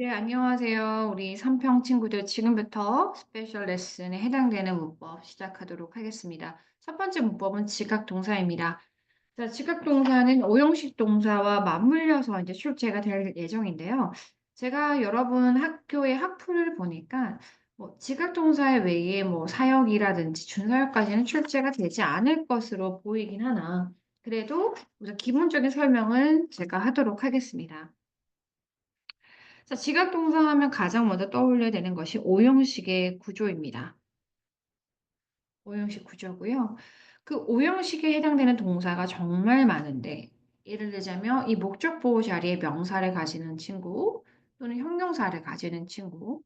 네, 안녕하세요. 우리 삼평 친구들 지금부터 스페셜 레슨에 해당되는 문법 시작하도록 하겠습니다. 첫 번째 문법은 지각동사입니다. 자, 지각동사는 오형식 동사와 맞물려서 이제 출제가 될 예정인데요. 제가 여러분 학교의 학풀을 보니까 뭐 지각동사 외에 뭐 사역이라든지 준사역까지는 출제가 되지 않을 것으로 보이긴 하나 그래도 우선 기본적인 설명은 제가 하도록 하겠습니다. 자, 지각동사 하면 가장 먼저 떠올려야 되는 것이 오형식의 구조입니다. 오형식 구조고요. 그 오형식에 해당되는 동사가 정말 많은데 예를 들자면 이 목적 보호 자리에 명사를 가지는 친구 또는 형용사를 가지는 친구,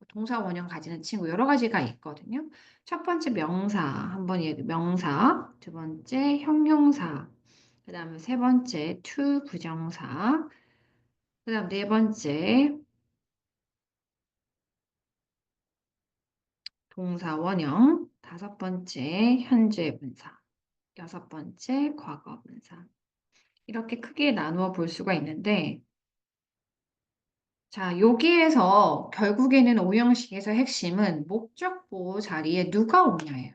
동사 원형 가지는 친구 여러 가지가 있거든요. 첫 번째 명사 한번 명사, 두 번째 형용사, 그다음에 세 번째 to 부정사, 그다음 네 번째 동사 원형, 다섯 번째 현재 분사, 여섯 번째 과거 분사. 이렇게 크게 나누어 볼 수가 있는데, 자, 여기에서 결국에는 오형식에서 핵심은 목적 보호 자리에 누가 오냐예요.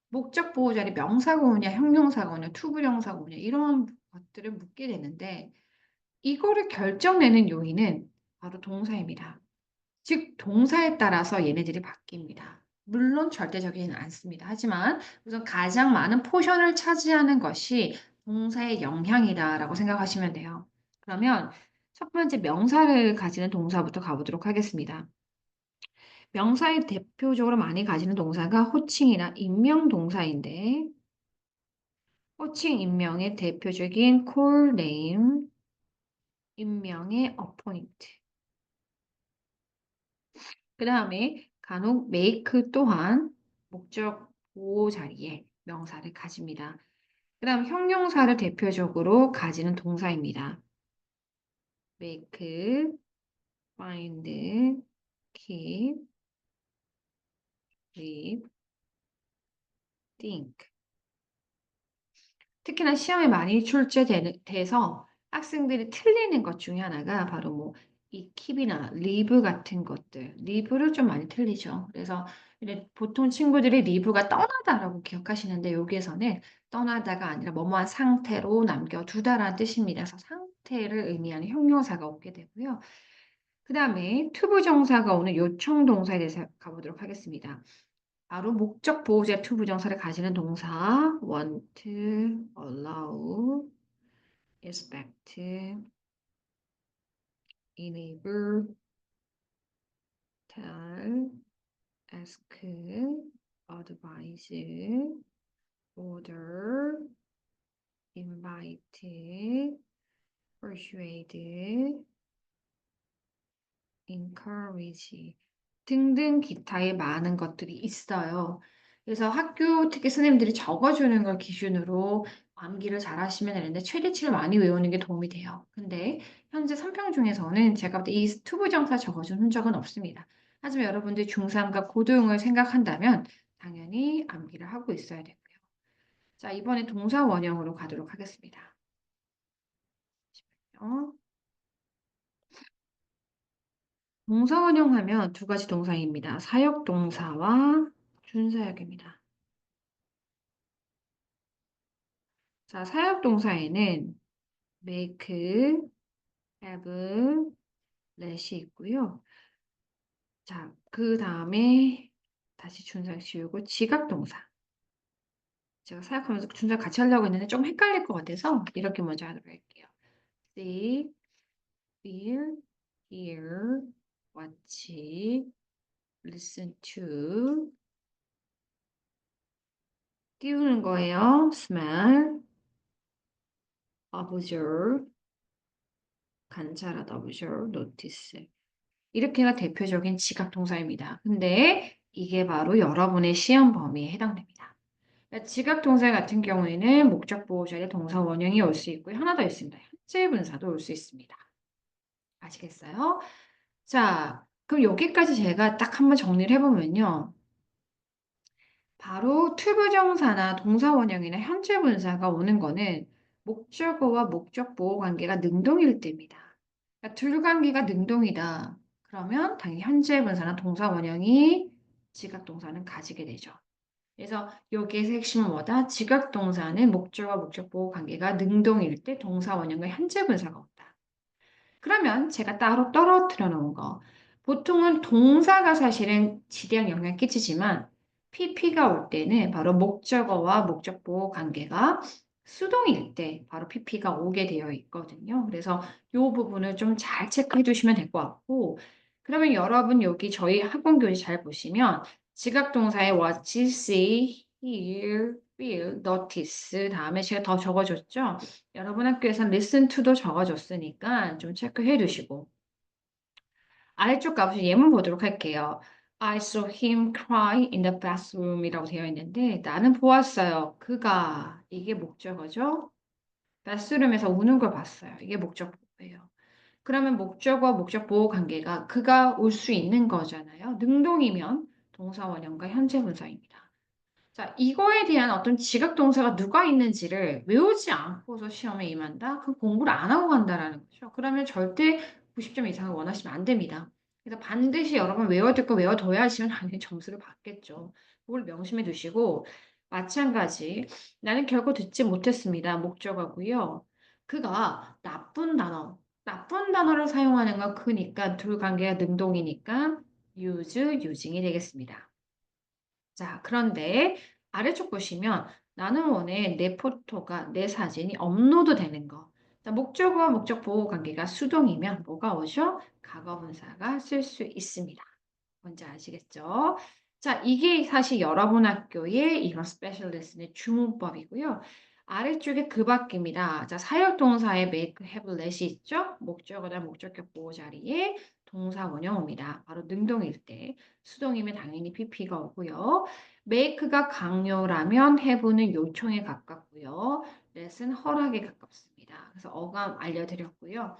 목적 보호 자리 명사가 오냐, 형용사가 오냐, 투부정사가 오냐 이런 것들을 묻게 되는데 이거를 결정내는 요인은 바로 동사입니다. 즉 동사에 따라서 얘네들이 바뀝니다. 물론 절대적이지는 않습니다. 하지만 우선 가장 많은 포션을 차지하는 것이 동사의 영향이다라고 생각하시면 돼요. 그러면 첫 번째 명사를 가지는 동사부터 가보도록 하겠습니다. 명사에 대표적으로 많이 가지는 동사가 호칭이나 인명 동사인데 호칭 인명의 대표적인 call name, 인명의 appoint. 그 다음에 간혹 make 또한 목적 보호 자리에 명사를 가집니다. 그 다음 형용사를 대표적으로 가지는 동사입니다. make, find, keep, live, think. 특히나 시험에 많이 출제돼서 학생들이 틀리는 것 중에 하나가 바로 뭐 이 keep이나 live 같은 것들. live를 좀 많이 틀리죠. 그래서 보통 친구들이 live가 떠나다라고 기억하시는데 여기에서는 떠나다가 아니라 뭐뭐한 상태로 남겨두다라는 뜻입니다. 그래서 상태를 의미하는 형용사가 오게 되고요. 그 다음에 투부정사가 오는 요청 동사에 대해서 가보도록 하겠습니다. 바로 목적 보호자 to 부정사를 가지는 동사 want, allow, expect, enable, tell, ask, advise, order, invite, persuade, encourage 등등 기타의 많은 것들이 있어요. 그래서 학교 특히 선생님들이 적어주는 걸 기준으로 암기를 잘 하시면 되는데 최대치를 많이 외우는 게 도움이 돼요. 근데 현재 3평 중에서는 제가 볼 때 이 투부정사 적어준 흔적은 없습니다. 하지만 여러분들이 중3과 고등을 생각한다면 당연히 암기를 하고 있어야 되고요. 자, 이번에 동사 원형으로 가도록 하겠습니다. 잠시만요. 동사 원형하면 두 가지 동사입니다. 사역 동사와 준사역입니다. 자, 사역 동사에는 make, have, let이 있고요. 자, 그 다음에 다시 준사역 지우고 지각 동사. 제가 사역하면서 준사역 같이 하려고 했는데 좀 헷갈릴 것 같아서 이렇게 먼저 하도록 할게요. see, feel, hear, watch, listen to 띄우는 거예요. smell, observe, 관찰하다, observe, notice. 이렇게가 대표적인 지각 동사입니다. 근데 이게 바로 여러분의 시험 범위에 해당됩니다. 그러니까 지각 동사 같은 경우에는 목적 보호 자리에 동사 원형이 올 수 있고요. 하나 더 있습니다. 현재 분사도 올 수 있습니다. 아시겠어요? 자, 그럼 여기까지 제가 딱 한번 정리를 해보면요. 바로 투부정사나 동사 원형이나 현재 분사가 오는 거는 목적어와 목적 보호 관계가 능동일 때입니다. 그러니까 둘 관계가 능동이다. 그러면 당연히 현재 분사나 동사 원형이 지각 동사는 가지게 되죠. 그래서 여기에서 핵심은 뭐다? 지각 동사는 목적과 목적 보호 관계가 능동일 때 동사 원형과 현재 분사가 온다. 그러면 제가 따로 떨어뜨려 놓은 거. 보통은 동사가 사실은 지대한 영향을 끼치지만 PP가 올 때는 바로 목적어와 목적 보호 관계가 수동일 때 바로 PP가 오게 되어 있거든요. 그래서 이 부분을 좀 잘 체크해 두시면 될 것 같고, 그러면 여러분 여기 저희 학원 교재 잘 보시면 지각동사의 what, see, hear, feel, notice 다음에 제가 더 적어줬죠? 여러분 학교에서 listen to도 적어줬으니까 좀 체크해 두시고, 아래쪽 가보시면 예문 보도록 할게요. I saw him cry in the bathroom 이라고 되어 있는데 나는 보았어요. 그가 이게 목적어죠. bathroom에서 우는 걸 봤어요. 이게 목적어예요. 그러면 목적어, 목적 보호 관계가 그가 올 수 있는 거잖아요. 능동이면 동사 원형과 현재 분사입니다. 자, 이거에 대한 어떤 지각 동사가 누가 있는지를 외우지 않고서 시험에 임한다? 그 공부를 안 하고 간다라는 거죠. 그러면 절대 90점 이상을 원하시면 안 됩니다. 그래서 반드시 여러분 외워야 될 거 외워둬야지만 당연히 점수를 받겠죠. 그걸 명심해 두시고, 마찬가지 나는 결코 듣지 못했습니다. 목적어고요. 그가 나쁜 단어를 사용하는 건 크니까 둘 관계가 능동이니까 use, using이 되겠습니다. 자, 그런데 아래쪽 보시면 나는 원해 내 포토가, 내 사진이 업로드 되는 거. 자, 목적어와 목적 보호 관계가 수동이면 뭐가 오죠? 과거분사가 쓸 수 있습니다. 뭔지 아시겠죠? 자, 이게 사실 여러분 학교의 이런 스페셜 레슨의 주문법이고요. 아래쪽에 그 밖입니다. 자, 사역동사의 make, have, let이 있죠? 목적어나 목적격 보호 자리에 동사 원형입니다. 바로 능동일 때. 수동이면 당연히 PP가 오고요. make가 강요라면 have는 요청에 가깝고요. let은 허락에 가깝습니다. 그래서 어감 알려드렸고요.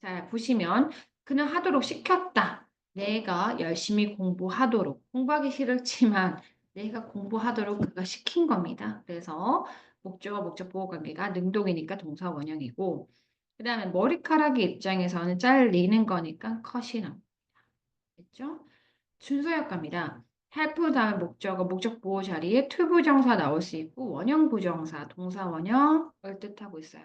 자, 보시면 그는 하도록 시켰다. 내가 열심히 공부하도록. 공부하기 싫지만 내가 공부하도록 그가 시킨 겁니다. 그래서 목적어, 목적 보호 관계가 능동이니까 동사 원형이고, 그 다음에 머리카락의 입장에서는 잘리는 거니까 컷이 나옵니다. 됐죠? 순서역합니다. help 다음 목적어, 목적 보호 자리에 to 부정사 나올 수 있고 원형 부정사, 동사 원형을 뜻하고 있어요.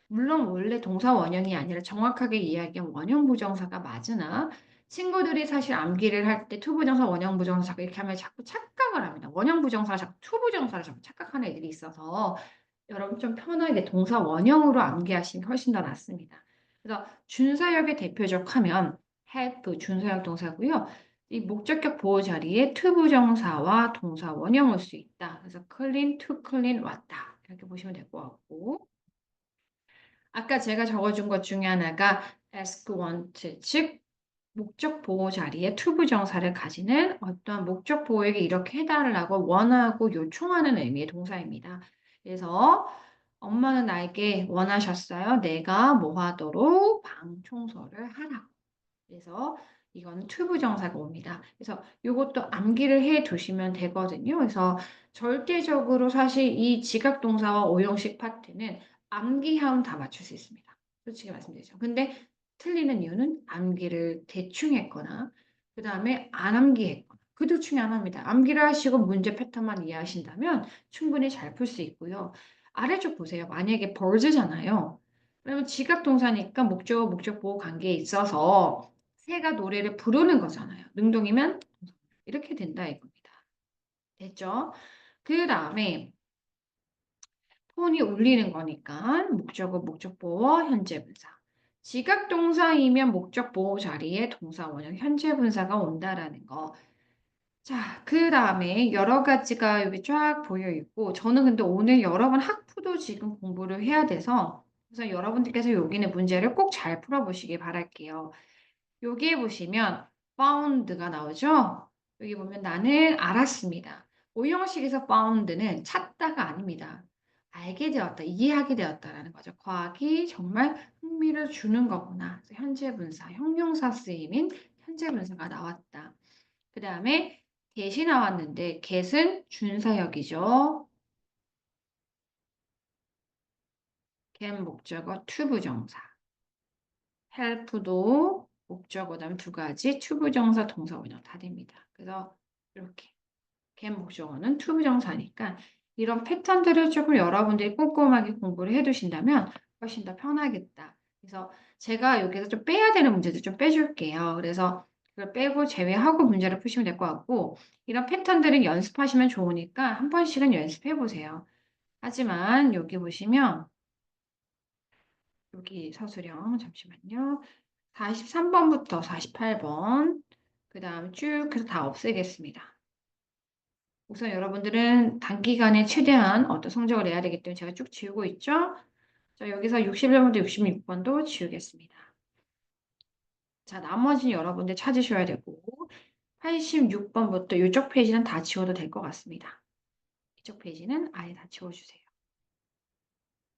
물론 원래 동사 원형이 아니라 정확하게 이야기한 원형 부정사가 맞으나 친구들이 사실 암기를 할 때 투 부정사, 원형 부정사 자꾸 이렇게 하면 자꾸 착각을 합니다. 원형 부정사 자꾸 투 부정사를 자꾸 착각하는 애들이 있어서 여러분 좀 편하게 동사 원형으로 암기하시는 게 훨씬 더 낫습니다. 그래서 준사역의 대표적 하면 help 준사역 동사고요. 이 목적격 보호 자리에 to 부정사와 동사 원형 올 수 있다. 그래서 clean, to clean 왔다. 이렇게 보시면 될 것 같고, 아까 제가 적어준 것 중에 하나가 ask, want, 즉 목적 보호 자리에 to 부정사를 가지는 어떤 목적 보호에게 이렇게 해달라고 원하고 요청하는 의미의 동사입니다. 그래서 엄마는 나에게 원하셨어요. 내가 뭐 하도록 방 청소를 하라고. 그래서 이거는 to 부정사가 옵니다. 그래서 이것도 암기를 해 두시면 되거든요. 그래서 절대적으로 사실 이 지각 동사와 오형식 파트는 암기하면 다 맞출 수 있습니다. 솔직히 말씀드리죠. 근데 틀리는 이유는 암기를 대충 했거나 그 다음에 안 암기했거나 그 둘 중에 하나입니다. 암기를 하시고 문제 패턴만 이해하신다면 충분히 잘 풀 수 있고요. 아래쪽 보세요. 만약에 벌즈잖아요. 그러면 지각 동사니까 목적어, 목적 보호 관계에 있어서 새가 노래를 부르는 거잖아요. 능동이면 이렇게 된다 이겁니다. 됐죠? 그 다음에 폰이 울리는 거니까 목적어, 목적 보호, 현재 분사. 지각 동사이면 목적 보호 자리에 동사 원형 현재 분사가 온다라는 거. 자, 그 다음에 여러 가지가 여기 쫙 보여 있고, 저는 근데 오늘 여러분 학부도 지금 공부를 해야 돼서, 그래서 여러분들께서 여기는 문제를 꼭 잘 풀어보시기 바랄게요. 여기에 보시면 found가 나오죠? 여기 보면 나는 알았습니다. 오형식에서 found는 찾다가 아닙니다. 알게 되었다, 이해하게 되었다라는 거죠. 과학이 정말 흥미를 주는 거구나. 그래서 현재 분사, 형용사 쓰임인 현재 분사가 나왔다. 그 다음에 get이 나왔는데 get은 준사역이죠. get 목적어 to 부정사. help도 목적어, 그다음에 두 가지 투부정사, 동사 원형 다 됩니다. 그래서 이렇게 겐 목적어는 투부정사니까 이런 패턴들을 조금 여러분들이 꼼꼼하게 공부를 해두신다면 훨씬 더 편하겠다. 그래서 제가 여기서 좀 빼야 되는 문제들 좀 빼줄게요. 그래서 그걸 빼고 제외하고 문제를 푸시면 될 것 같고 이런 패턴들은 연습하시면 좋으니까 한 번씩은 연습해 보세요. 하지만 여기 보시면 여기 서술형 잠시만요. 43번부터 48번 그 다음 쭉 해서 다 없애겠습니다. 우선 여러분들은 단기간에 최대한 어떤 성적을 내야 되기 때문에 제가 쭉 지우고 있죠. 자, 여기서 61번부터 66번도 지우겠습니다. 자, 나머지는 여러분들 찾으셔야 되고 86번부터 이쪽 페이지는 다 지워도 될 것 같습니다. 이쪽 페이지는 아예 다 지워주세요.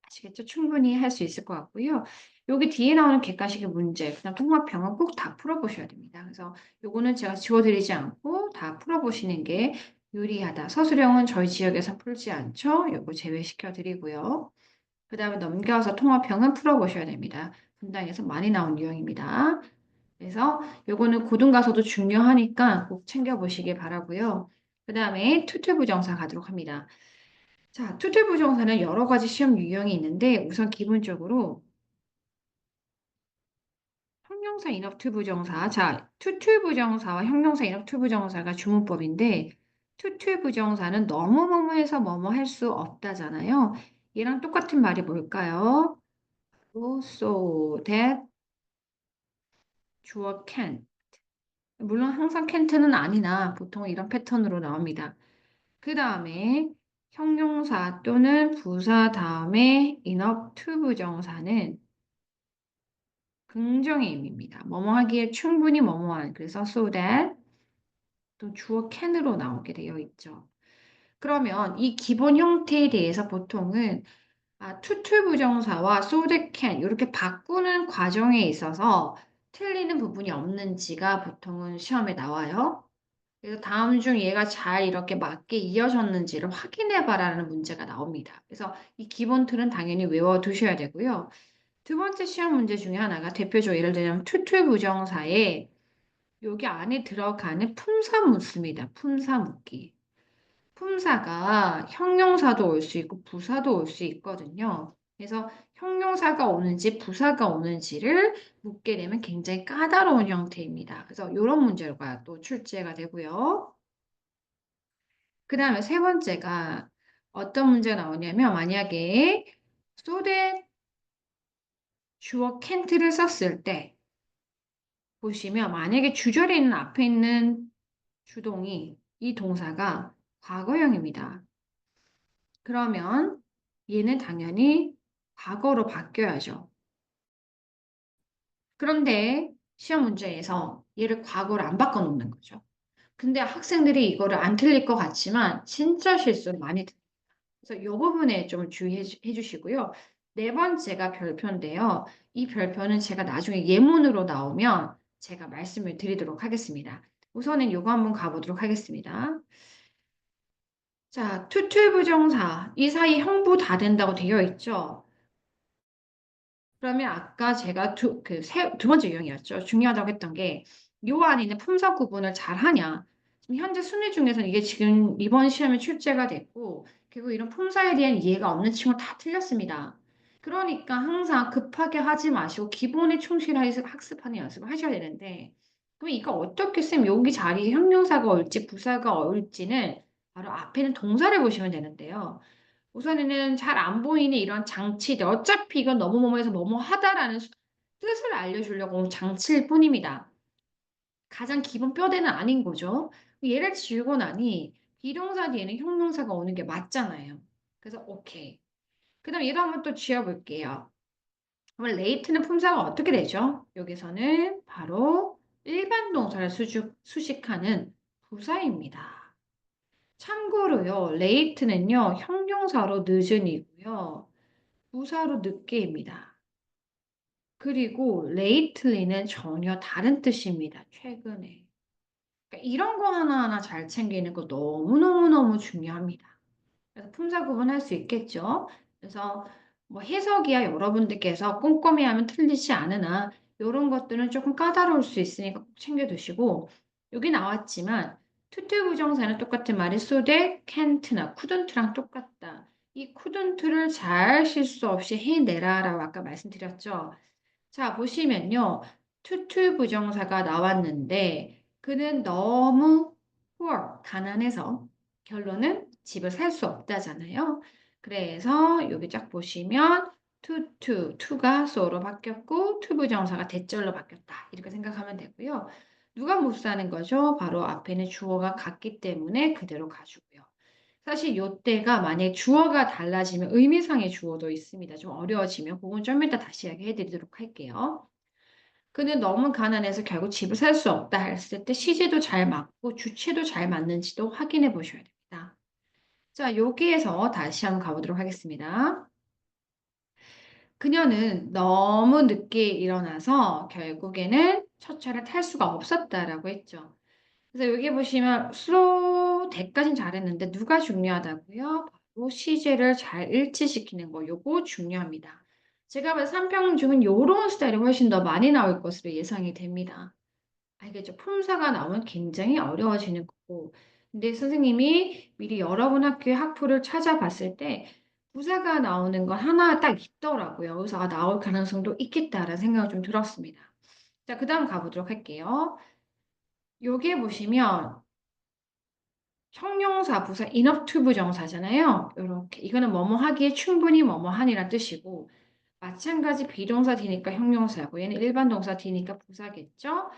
아시겠죠? 충분히 할 수 있을 것 같고요. 여기 뒤에 나오는 객관식의 문제, 그다음 통합형은 꼭 다 풀어보셔야 됩니다. 그래서 요거는 제가 지워드리지 않고 다 풀어보시는 게 유리하다. 서술형은 저희 지역에서 풀지 않죠? 요거 제외시켜 드리고요. 그 다음에 넘겨서 통합형은 풀어보셔야 됩니다. 분당에서 많이 나온 유형입니다. 그래서 요거는 고등 가서도 중요하니까 꼭 챙겨보시길 바라고요. 그 다음에 투투부정사 가도록 합니다. 자, 투투부정사는 여러 가지 시험 유형이 있는데 우선 기본적으로 형용사 인업투부정사, 자, 투투부정사와 형용사 인업투부정사가 주문법인데 투투부정사는 너무너무해서 뭐뭐 할 수 없다잖아요. 얘랑 똑같은 말이 뭘까요? So that 주어 can. 물론 항상 can't는 아니나 보통 이런 패턴으로 나옵니다. 그 다음에 형용사 또는 부사 다음에 인업 투부정사는 긍정의 의미입니다. 뭐뭐 하기에 충분히 뭐뭐한. 그래서 so that 또 주어 can으로 나오게 되어 있죠. 그러면 이 기본 형태에 대해서 보통은 투투 부정사와 so that can 이렇게 바꾸는 과정에 있어서 틀리는 부분이 없는지가 보통은 시험에 나와요. 그래서 다음 중 얘가 잘 이렇게 맞게 이어졌는지를 확인해 봐라는 문제가 나옵니다. 그래서 이 기본 틀은 당연히 외워두셔야 되고요. 두 번째 시험 문제 중에 하나가 대표적으로 예를 들면 투투 부정사에 여기 안에 들어가는 품사 묻습니다. 품사 묻기. 품사가 형용사도 올 수 있고 부사도 올 수 있거든요. 그래서 형용사가 오는지 부사가 오는지를 묻게 되면 굉장히 까다로운 형태입니다. 그래서 이런 문제가 또 출제가 되고요. 그 다음에 세 번째가 어떤 문제가 나오냐면 만약에 so that 주어 can't를 썼을 때 보시면 만약에 주절에 있는 앞에 있는 주동이 이 동사가 과거형입니다. 그러면 얘는 당연히 과거로 바뀌어야죠. 그런데 시험 문제에서 얘를 과거로 안 바꿔놓는 거죠. 근데 학생들이 이거를 안 틀릴 것 같지만 진짜 실수를 많이 틀려요. 그래서 이 부분에 좀 주의해 주시고요. 네 번째가 별표인데요. 이 별표는 제가 나중에 예문으로 나오면 제가 말씀을 드리도록 하겠습니다. 우선은 이거 한번 가보도록 하겠습니다. 자, 투투부정사. 이 사이 형부 다 된다고 되어 있죠. 그러면 아까 제가 두 번째 유형이었죠. 중요하다고 했던 게, 요 안에 있는 품사 구분을 잘 하냐. 지금 현재 순위 중에서는 이게 지금 이번 시험에 출제가 됐고, 그리고 이런 품사에 대한 이해가 없는 친구 다 틀렸습니다. 그러니까 항상 급하게 하지 마시고 기본에 충실해서 학습하는 연습을 하셔야 되는데, 그럼 이거 어떻게 쓰면 여기 자리에 형용사가 올지 부사가 올지는 바로 앞에 있는 동사를 보시면 되는데요. 우선에는 잘 안 보이는 이런 장치들, 어차피 이건 너무 뭐뭐해서 뭐뭐 하다라는 뜻을 알려주려고 온 장치일 뿐입니다. 가장 기본 뼈대는 아닌 거죠. 얘를 지우고 나니 비동사 뒤에는 형용사가 오는 게 맞잖아요. 그래서 오케이. 그 다음 얘도 한번 또 지워볼게요. 그럼 late는 품사가 어떻게 되죠? 여기서는 바로 일반 동사를 수식하는 부사입니다. 참고로요, late는요, 형용사로 늦은이고요. 부사로 늦게입니다. 그리고 lately는 전혀 다른 뜻입니다. 최근에. 그러니까 이런 거 하나하나 잘 챙기는 거 너무너무너무 중요합니다. 그래서 품사 구분할 수 있겠죠. 그래서 뭐 해석이야 여러분들께서 꼼꼼히 하면 틀리지 않으나 요런 것들은 조금 까다로울 수 있으니까 꼭 챙겨 두시고 여기 나왔지만 투투 부정사는 똑같은 말이 so that, can't나 couldn't랑 똑같다. 이 couldn't를 잘 실수 없이 해내라라고 아까 말씀드렸죠. 자, 보시면요. 투투 부정사가 나왔는데 그는 너무 poor, 가난해서 결론은 집을 살 수 없다잖아요. 그래서 여기 쫙 보시면 to가 so로 바뀌었고 to 부정사가 대절로 바뀌었다. 이렇게 생각하면 되고요. 누가 못 사는 거죠? 바로 앞에는 주어가 같기 때문에 그대로 가주고요. 사실 요때가 만약에 주어가 달라지면 의미상의 주어도 있습니다. 좀 어려워지면 그건 좀 이따 다시 이야기해 드리도록 할게요. 그는 너무 가난해서 결국 집을 살 수 없다 했을 때 시제도 잘 맞고 주체도 잘 맞는지도 확인해 보셔야 됩니다. 자, 여기에서 다시 한번 가보도록 하겠습니다. 그녀는 너무 늦게 일어나서 결국에는 첫 차를 탈 수가 없었다라고 했죠. 그래서 여기 보시면 slow 대까지는 잘했는데 누가 중요하다고요? 바로 시제를 잘 일치시키는 거 요거 중요합니다. 제가 봐서 3평 중은 요런 스타일이 훨씬 더 많이 나올 것으로 예상이 됩니다. 알겠죠? 품사가 나오면 굉장히 어려워지는 거고 근데 선생님이 미리 여러분 학교의 학譜를 찾아봤을 때 부사가 나오는 건 하나 딱 있더라고요. 그래서 아, 나올 가능성도 있겠다라는 생각이 좀 들었습니다. 자, 그 다음 가보도록 할게요. 여기에 보시면 형용사, 부사, enough to 부정사잖아요. 이렇게 이거는 뭐뭐 하기에 충분히 뭐뭐 하니란 뜻이고 마찬가지 비동사 D니까 형용사고 얘는 일반 동사 D니까 부사겠죠.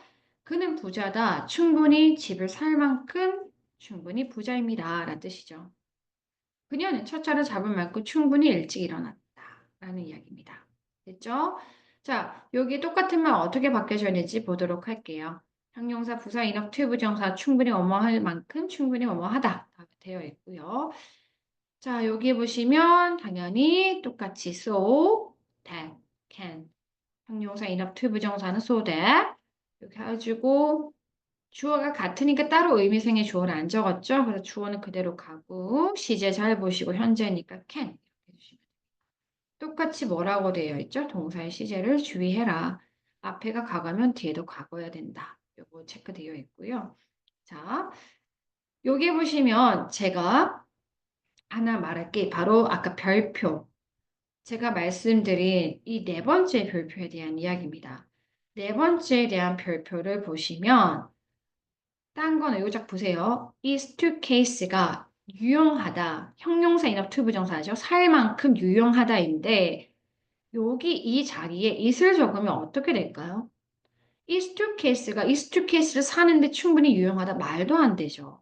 그는 부자다. 충분히 집을 살 만큼 충분히 부자입니다. 라는 뜻이죠. 그녀는 첫 차를 잡을 만큼 충분히 일찍 일어났다. 라는 이야기입니다. 됐죠? 자, 여기 똑같은 말 어떻게 바뀌어져야 될지 보도록 할게요. 형용사, 부사, 인업, 투부정사 충분히 뭐뭐할 만큼 충분히 뭐뭐하다. 되어 있고요. 자, 여기 보시면 당연히 똑같이 so, that, can. 형용사, 인업, 투부정사는 so that. 이렇게 해가지고 주어가 같으니까 따로 의미생의 주어를 안 적었죠. 그래서 주어는 그대로 가고 시제 잘 보시고 현재니까 can 이렇게 해주시면 돼요. 똑같이 뭐라고 되어 있죠? 동사의 시제를 주의해라. 앞에가 과거면 뒤에도 과거여야 된다. 요거 체크되어 있고요. 자, 여기 보시면 제가 하나 말할 게 바로 아까 별표. 제가 말씀드린 이 네 번째 별표에 대한 이야기입니다. 네 번째에 대한 별표를 보시면 딴 거는 요작 보세요. is to case가 유용하다. 형용사 인업 투 부정사죠. 살 만큼 유용하다인데 여기 이 자리에 is를 적으면 어떻게 될까요? is to case가 is to case를 사는데 충분히 유용하다. 말도 안 되죠.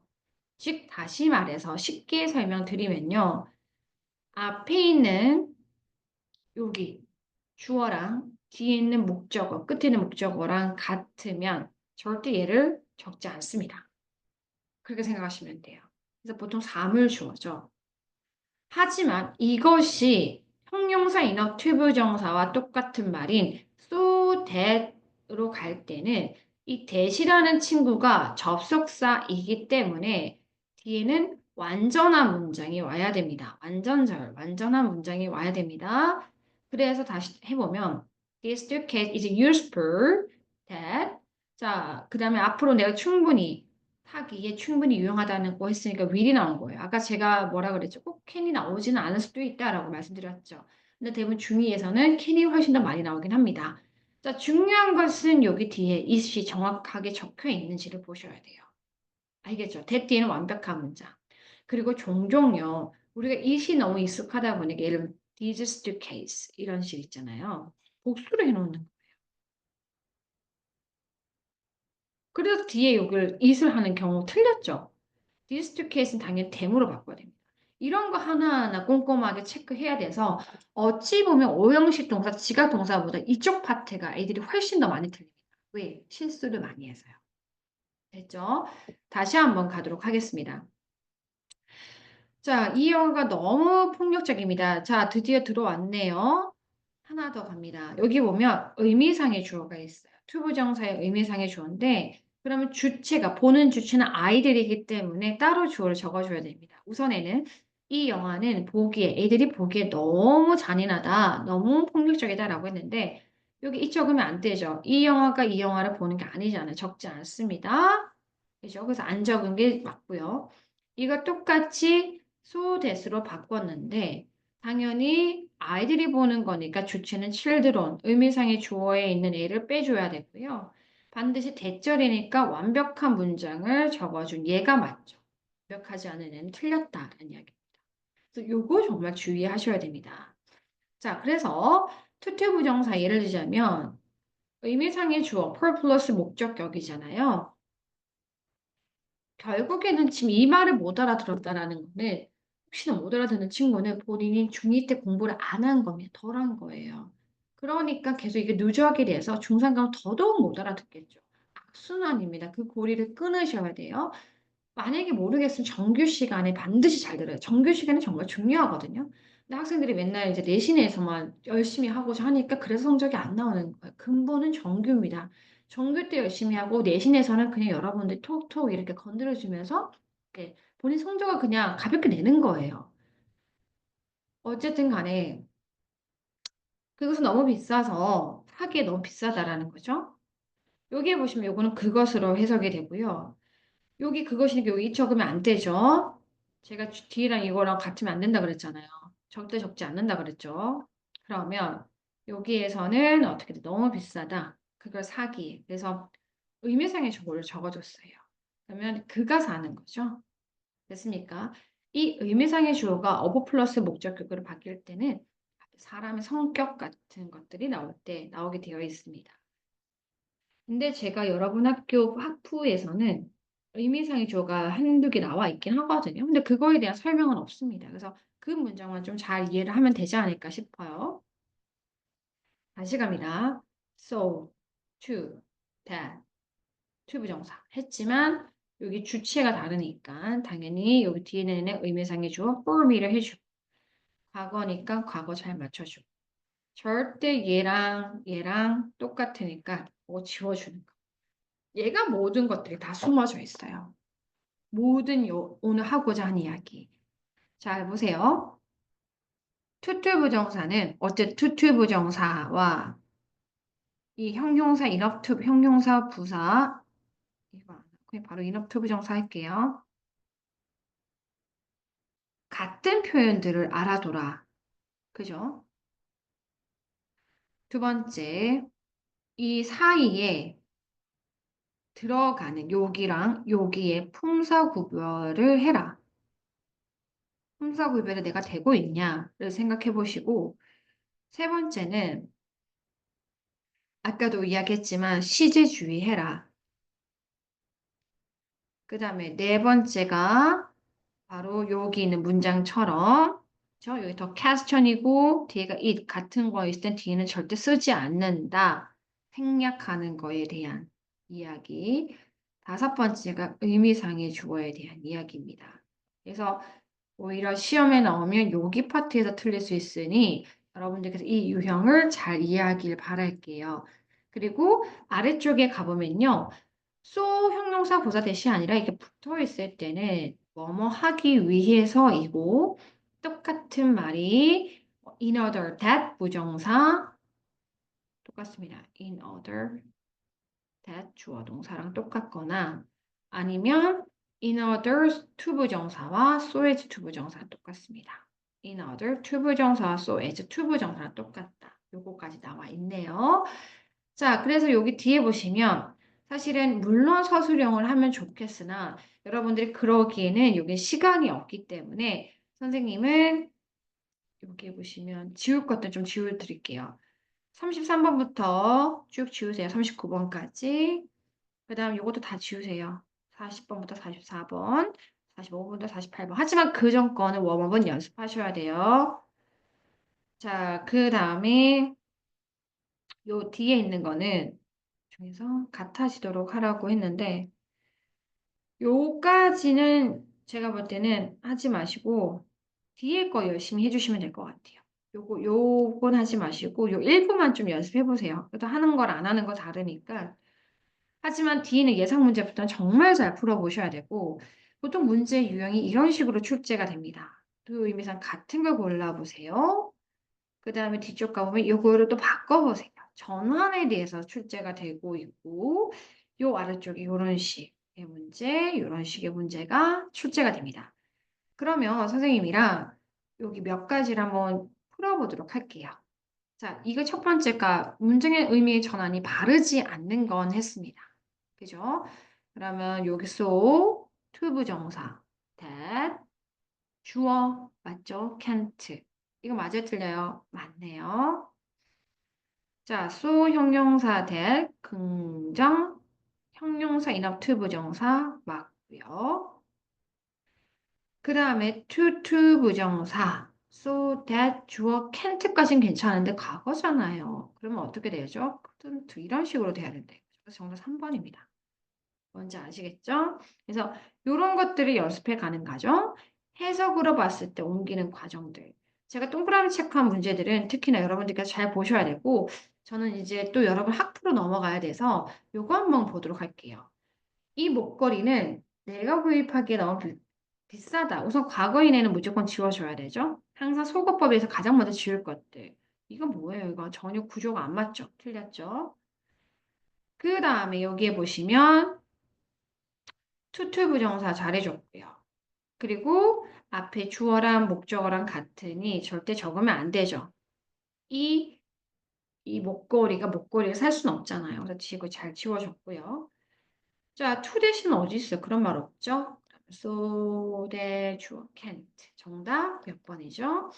즉 다시 말해서 쉽게 설명드리면요. 앞에 있는 여기 주어랑 뒤에 있는 목적어, 끝에 있는 목적어랑 같으면 절대 얘를 적지 않습니다. 그렇게 생각하시면 돼요. 그래서 보통 사물주어죠. 하지만 이것이 형용사 인어 튜브 정사와 똑같은 말인 so that으로 갈 때는 이 that이라는 친구가 접속사이기 때문에 뒤에는 완전한 문장이 와야 됩니다. 완전한 문장이 와야 됩니다. 그래서 다시 해보면 this cat is useful that 자, 그 다음에 앞으로 내가 충분히 하기에 충분히 유용하다는 거 했으니까 will이 나온 거예요. 아까 제가 뭐라 그랬죠? 꼭 can이 나오지는 않을 수도 있다라고 말씀드렸죠. 근데 대부분 중의에서는 can이 훨씬 더 많이 나오긴 합니다. 자, 중요한 것은 여기 뒤에 is이 정확하게 적혀 있는지를 보셔야 돼요. 알겠죠? that 뒤에는 완벽한 문장. 그리고 종종요, 우리가 is이 너무 익숙하다 보니까 예를 들면 this to case 이런 식 있잖아요. 복수를 해놓는 거예요. 그래서 뒤에 여기를 is를 하는 경우 틀렸죠? These two case는 당연히 them으로 바꿔야 됩니다. 이런 거 하나하나 꼼꼼하게 체크해야 돼서 어찌 보면 오형식 동사, 지각 동사보다 이쪽 파트가 애들이 훨씬 더 많이 틀립니다. 왜? 실수를 많이 해서요. 됐죠? 다시 한번 가도록 하겠습니다. 자, 이 영화가 너무 폭력적입니다. 자, 드디어 들어왔네요. 하나 더 갑니다. 여기 보면 의미상의 주어가 있어요. 투부정사의 의미상의 주어인데 그러면 주체가 보는 주체는 아이들이기 때문에 따로 주어를 적어줘야 됩니다. 우선에는 이 영화는 보기에 애들이 보기에 너무 잔인하다, 너무 폭력적이다라고 했는데 여기 이 적으면 안 되죠. 이 영화가 이 영화를 보는 게 아니잖아요. 적지 않습니다. 그죠? 그래서 안 적은 게 맞고요. 이거 똑같이 so that으로 바꿨는데 당연히 아이들이 보는 거니까 주체는 children, 의미상의 주어에 있는 애를 빼줘야 되고요. 반드시 대절이니까 완벽한 문장을 적어준 얘가 맞죠. 완벽하지 않은 애는 틀렸다라는 이야기입니다. 그래서 요거 정말 주의하셔야 됩니다. 자, 그래서 투투 부정사 예를 들자면 의미상의 주어 per 플러스 목적격이잖아요. 결국에는 지금 이 말을 못 알아들었다라는 거는 혹시나 못 알아듣는 친구는 본인이 중2 때 공부를 안 한 거면 덜 한 거예요. 그러니까 계속 이게 누적이 돼서 중3 가면 더더욱 못 알아듣겠죠. 악순환입니다. 그 고리를 끊으셔야 돼요. 만약에 모르겠으면 정규 시간에 반드시 잘 들어요. 정규 시간이 정말 중요하거든요. 근데 학생들이 맨날 이제 내신에서만 열심히 하고자 하니까 그래서 성적이 안 나오는 거예요. 근본은 정규입니다. 정규 때 열심히 하고 내신에서는 그냥 여러분들 톡톡 이렇게 건드려주면서 이렇게 본인 성적을 그냥 가볍게 내는 거예요. 어쨌든 간에 그것은 너무 비싸서 사기에 너무 비싸다라는 거죠. 여기에 보시면 요거는 그것으로 해석이 되고요. 여기 그것이니까 여기 적으면 안 되죠. 제가 뒤랑 이거랑 같으면 안 된다 그랬잖아요. 절대 적지 않는다 그랬죠. 그러면 여기에서는 어떻게 돼? 너무 비싸다. 그걸 사기. 그래서 의미상의 저거를 적어줬어요. 그러면 그가 사는 거죠. 됐습니까? 이 의미상의 주어가 어부 플러스 목적격으로 바뀔 때는 사람의 성격 같은 것들이 나올 때 나오게 되어 있습니다. 근데 제가 여러분 학교 학부에서는 의미상의 주어가 한두 개 나와 있긴 하거든요. 근데 그거에 대한 설명은 없습니다. 그래서 그 문장만 좀 잘 이해를 하면 되지 않을까 싶어요. 다시 갑니다. So, to, that, to 부정사 했지만 여기 주체가 다르니까 당연히 여기 뒤에는 의미상의 주어 for me를 해주고 과거니까 과거 잘 맞춰주고 절대 얘랑 똑같으니까 뭐 지워주는 거. 얘가 모든 것들이 다 숨어져 있어요. 모든 오늘 하고자 하는 이야기. 자, 보세요. 투투 부정사는 어쨌든 투투 부정사와 이 형용사 인업투 형용사 부사 이거 안 하고 그냥 바로 인업투 부정사 할게요. 같은 표현들을 알아둬라. 그죠? 두 번째, 이 사이에 들어가는 여기랑 여기에 품사 구별을 해라. 품사 구별이 내가 되고 있냐를 생각해 보시고 세 번째는 아까도 이야기했지만 시제 주의해라. 그 다음에 네 번째가 바로 여기 있는 문장처럼 그렇죠? 여기 더 퀘스천이고 뒤에가 it 같은 거 있을 땐 뒤에는 절대 쓰지 않는다. 생략하는 거에 대한 이야기. 다섯 번째가 의미상의 주어에 대한 이야기입니다. 그래서 오히려 시험에 나오면 여기 파트에서 틀릴 수 있으니 여러분들께서 이 유형을 잘 이해하길 바랄게요. 그리고 아래쪽에 가보면요. so 형용사 부사 대시 아니라 이렇게 붙어 있을 때는 뭐뭐 하기 위해서이고 똑같은 말이 in order that 부정사 똑같습니다. in order that 주어 동사랑 똑같거나 아니면 in order to 부정사와 so as to 부정사랑 똑같습니다. in order to 부정사와 so as to 부정사랑 똑같다. 요거까지 나와 있네요. 자, 그래서 여기 뒤에 보시면 사실은 물론 서술형을 하면 좋겠으나 여러분들이 그러기에는 여기 시간이 없기 때문에 선생님은 여기 보시면 지울 것들 좀 지워 드릴게요. 33번부터 쭉 지우세요. 39번까지. 그 다음 이것도 다 지우세요. 40번부터 44번, 45번부터 48번. 하지만 그 전 거는 웜업은 연습하셔야 돼요. 자, 그 다음에 요 뒤에 있는 거는 중에서 같아지도록 하라고 했는데 요까지는 제가 볼 때는 하지 마시고 뒤에 거 열심히 해주시면 될 것 같아요. 요건 하지 마시고 요 일부만 좀 연습해 보세요. 그래도 하는 걸 안 하는 거 다르니까. 하지만 뒤에는 예상 문제부터는 정말 잘 풀어보셔야 되고 보통 문제 유형이 이런 식으로 출제가 됩니다. 그 의미상 같은 걸 골라보세요. 그 다음에 뒤쪽 가보면 요거를 또 바꿔보세요. 전환에 대해서 출제가 되고 있고 요 아래쪽에 요런 식의 문제, 요런 식의 문제가 출제가 됩니다. 그러면 선생님이랑 여기 몇 가지를 한번 풀어보도록 할게요. 자, 이거 첫 번째가 문장의 의미의 전환이 바르지 않는 건 했습니다. 그죠? 그러면 여기 so, to 부정사, that, 주어, 맞죠? can't. 이거 맞아요? 틀려요? 맞네요. 자, so 형용사 that, 긍정, 형용사 enough to 부정사 맞고요. 그 다음에 to 부정사, so that 주어 can't까지는 괜찮은데 과거잖아요. 그러면 어떻게 되죠? couldn't 이런 식으로 돼야 된대. 그래서 정답 3번입니다. 뭔지 아시겠죠? 그래서 이런 것들을 연습해 가는 과정, 해석으로 봤을 때 옮기는 과정들. 제가 동그라미 체크한 문제들은 특히나 여러분들께서 잘 보셔야 되고 저는 이제 또 여러분 학부로 넘어가야 돼서 요거 한번 보도록 할게요. 이 목걸이는 내가 구입하기에 너무 비싸다. 우선 과거인에는 무조건 지워줘야 되죠. 항상 속어법에서 가장 먼저 지울 것들. 이거 뭐예요? 이거 전혀 구조가 안 맞죠? 틀렸죠? 그 다음에 여기에 보시면 투투 부정사 잘해줬고요. 그리고 앞에 주어랑 목적어랑 같으니 절대 적으면 안 되죠. 이 목걸이를 살 수는 없잖아요. 그래서 지고 잘 지워줬고요. 자, to 대신 어디 있어요? 그런 말 없죠? so that 주어 can't. 정답 몇 번이죠?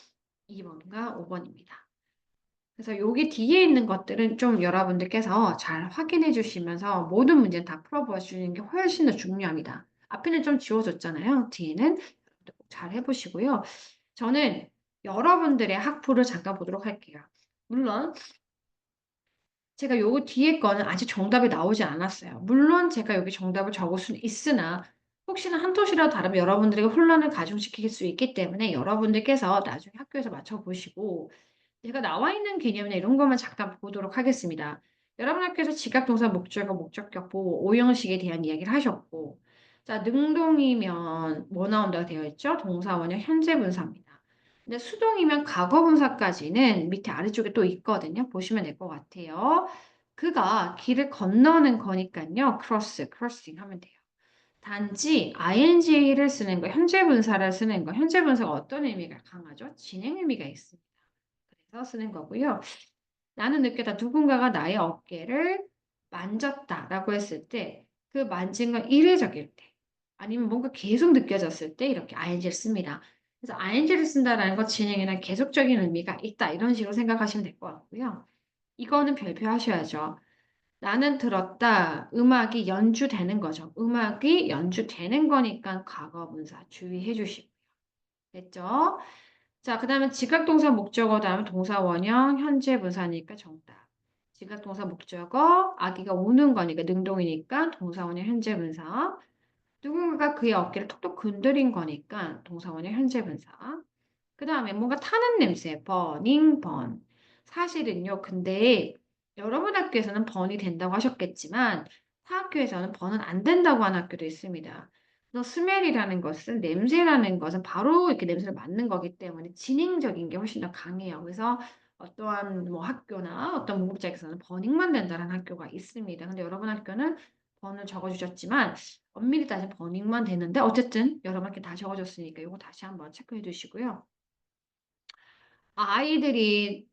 2번과 5번입니다. 그래서 여기 뒤에 있는 것들은 좀 여러분들께서 잘 확인해 주시면서 모든 문제는 다 풀어봐 주시는 게 훨씬 더 중요합니다. 앞에는 좀 지워졌잖아요. 뒤에는 꼭 잘 해보시고요. 저는 여러분들의 학부를 잠깐 보도록 할게요. 물론 제가 요거 뒤에 거는 아직 정답이 나오지 않았어요. 물론 제가 여기 정답을 적을 수는 있으나 혹시나 한 토시라도 다르면 여러분들에게 혼란을 가중시킬 수 있기 때문에 여러분들께서 나중에 학교에서 맞춰보시고 제가 나와 있는 개념이나 이런 것만 잠깐 보도록 하겠습니다. 여러분 학교에서 지각동사 목적어 목적격 보호 오형식에 대한 이야기를 하셨고 자 능동이면 뭐 나온다고 되어 있죠? 동사원형 현재 분사입니다. 근데 수동이면 과거 분사까지는 밑에 아래쪽에 또 있거든요. 보시면 될 것 같아요. 그가 길을 건너는 거니까요. crossing 하면 돼요. 단지 ing를 쓰는 거, 현재 분사를 쓰는 거, 현재 분사가 어떤 의미가 강하죠? 진행 의미가 있습니다. 그래서 쓰는 거고요. 나는 느꼈다. 누군가가 나의 어깨를 만졌다라고 했을 때 그 만진 건 일회적일 때 아니면 뭔가 계속 느껴졌을 때 이렇게 ing를 씁니다. 그래서 ing를 쓴다라는 건 진행이나 계속적인 의미가 있다. 이런 식으로 생각하시면 될 것 같고요. 이거는 별표하셔야죠. 나는 들었다. 음악이 연주되는 거죠. 음악이 연주되는 거니까 과거분사 주의해 주시고요. 됐죠? 자, 그 다음에 지각동사 목적어 다음에 동사 원형 현재 분사니까 정답. 지각동사 목적어 아기가 우는 거니까 능동이니까 동사 원형 현재 분사. 누군가가 그의 어깨를 톡톡 건드린 거니까 동사 원형 현재 분사. 그 다음에 뭔가 타는 냄새, 버닝, 번. 사실은요, 근데 여러분 학교에서는 번이 된다고 하셨겠지만 사학교에서는 번은 안 된다고 하는 학교도 있습니다. 그래서 스멜이라는 것은 냄새라는 것은 바로 이렇게 냄새를 맡는 거기 때문에 지능적인 게 훨씬 더 강해요. 그래서 어떠한 뭐 학교나 어떤 문법자에서는 버닝만 된다는 학교가 있습니다. 근데 여러분 학교는 번을 적어주셨지만 엄밀히 따지면 버닝만 되는데 어쨌든 여러분 학교 다 적어줬으니까 이거 다시 한번 체크해 주시고요. 아이들이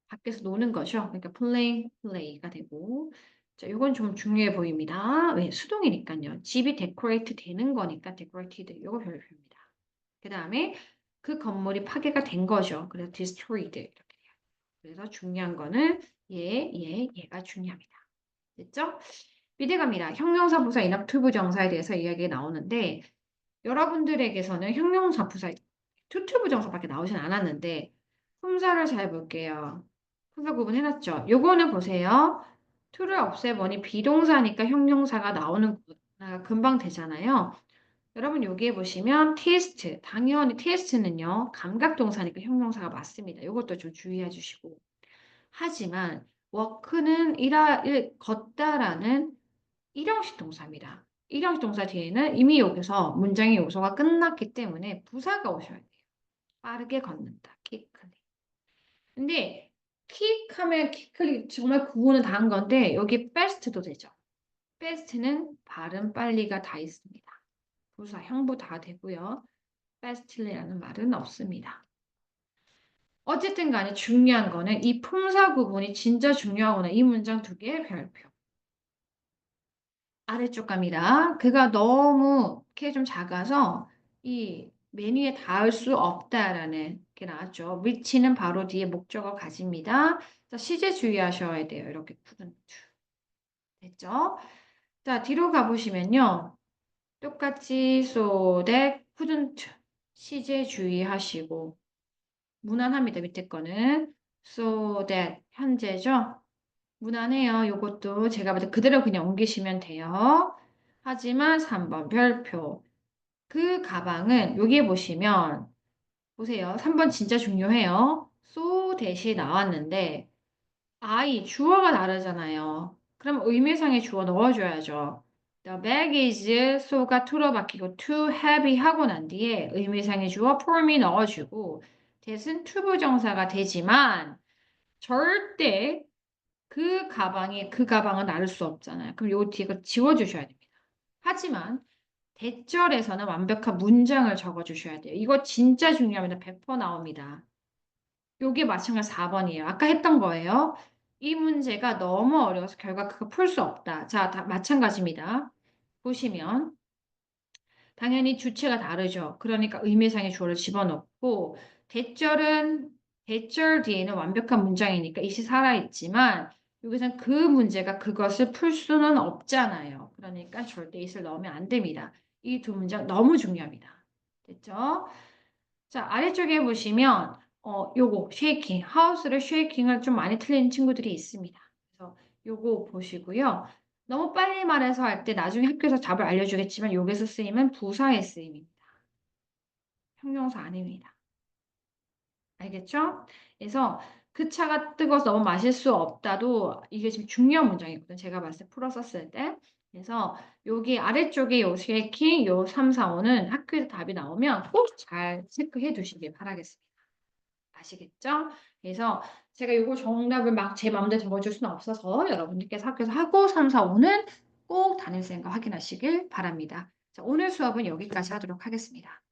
밖에서 노는 거죠. 그러니까 play가 되고. 자, 이건 좀 중요해 보입니다. 왜? 수동이니까요. 집이 데코레이트 되는 거니까 decorated. 이거 별표입니다. 그 다음에 그 건물이 파괴가 된 거죠. 그래서 destroyed 이렇게 돼요. 그래서 중요한 거는 얘가 중요합니다. 됐죠? 미대 갑니다. 형용사, 부사, 인합, 투부 정사에 대해서 이야기가 나오는데 여러분들에게서는 형용사, 부사, 투투부 정사밖에 나오진 않았는데 품사를 잘 볼게요. 품사 구분해놨죠? 요거는 보세요. to를 없애보니 비동사니까 형용사가 나오는 구조가 금방 되잖아요. 여러분 여기에 보시면 taste, 당연히 taste는요. 감각동사니까 형용사가 맞습니다. 요것도 좀 주의해 주시고. 하지만 work는 걷다라는 일형식 동사입니다. 일형식 동사 뒤에는 이미 여기서 문장의 요소가 끝났기 때문에 부사가 오셔야 돼요. 빠르게 걷는다. quickly. 근데 킥하면 quickly 정말 구호는 다 한 건데 여기 fast도 되죠. fast는 발음 빨리가 다 있습니다. 부사, 형부 다 되고요. fastly라는 말은 없습니다. 어쨌든 간에 중요한 거는 이 품사 구분이 진짜 중요하구나. 이 문장 두 개의 별표. 아래쪽 갑니다. 그가 너무 키 좀 작아서 이 메뉴에 닿을 수 없다라는 게 나왔죠. 위치는 바로 뒤에 목적어 가집니다. 자, 시제 주의하셔야 돼요. 이렇게 couldn't. 됐죠? 자, 뒤로 가보시면요. 똑같이 so that couldn't 시제 주의하시고 무난합니다. 밑에 거는 so that 현재죠. 무난해요. 요것도 제가 봐도 그대로 그냥 옮기시면 돼요. 하지만 3번 별표. 그 가방은 여기에 보시면 보세요. 3번 진짜 중요해요. so that이 나왔는데 I 주어가 다르잖아요. 그럼 의미상의 주어 넣어줘야죠. The bag is so가 to로 바뀌고 too heavy 하고 난 뒤에 의미상의 주어 for me 넣어주고 that은 투부정사가 되지만 절대 그 가방은 나를 수 없잖아요. 그럼 요 뒤에 거 지워주셔야 됩니다. 하지만 대절에서는 완벽한 문장을 적어주셔야 돼요. 이거 진짜 중요합니다. 100% 나옵니다. 요게 마찬가지 4번이에요. 아까 했던 거예요. 이 문제가 너무 어려워서 결과 그거 풀 수 없다. 자, 다 마찬가지입니다. 보시면 당연히 주체가 다르죠. 그러니까 의미상의 주어를 집어넣고 대절은 대절 뒤에는 완벽한 문장이니까 이시 살아있지만 여기서는 그 문제가 그것을 풀 수는 없잖아요. 그러니까 절대 it을 넣으면 안 됩니다. 이 두 문장 너무 중요합니다. 됐죠? 자, 아래쪽에 보시면 요거 쉐이킹, 하우스를 쉐이킹을 좀 많이 틀린 친구들이 있습니다. 그래서 요거 보시고요. 너무 빨리 말해서 할 때 나중에 학교에서 답을 알려주겠지만 여기서 쓰임은 부사의 쓰임입니다. 형용사 아닙니다. 알겠죠? 그래서 그 차가 뜨거워서 너무 마실 수 없다도 이게 지금 중요한 문장이거든요. 제가 봤을 때 풀어 썼을 때. 그래서 여기 아래쪽에 요 쉐이킹, 요 3, 4, 5는 학교에서 답이 나오면 꼭 잘 체크해 두시길 바라겠습니다. 아시겠죠? 그래서 제가 요거 정답을 막 제 마음대로 적어줄 수는 없어서 여러분들께서 학교에서 하고 3, 4, 5는 꼭 담임선생님과 확인하시길 바랍니다. 자, 오늘 수업은 여기까지 하도록 하겠습니다.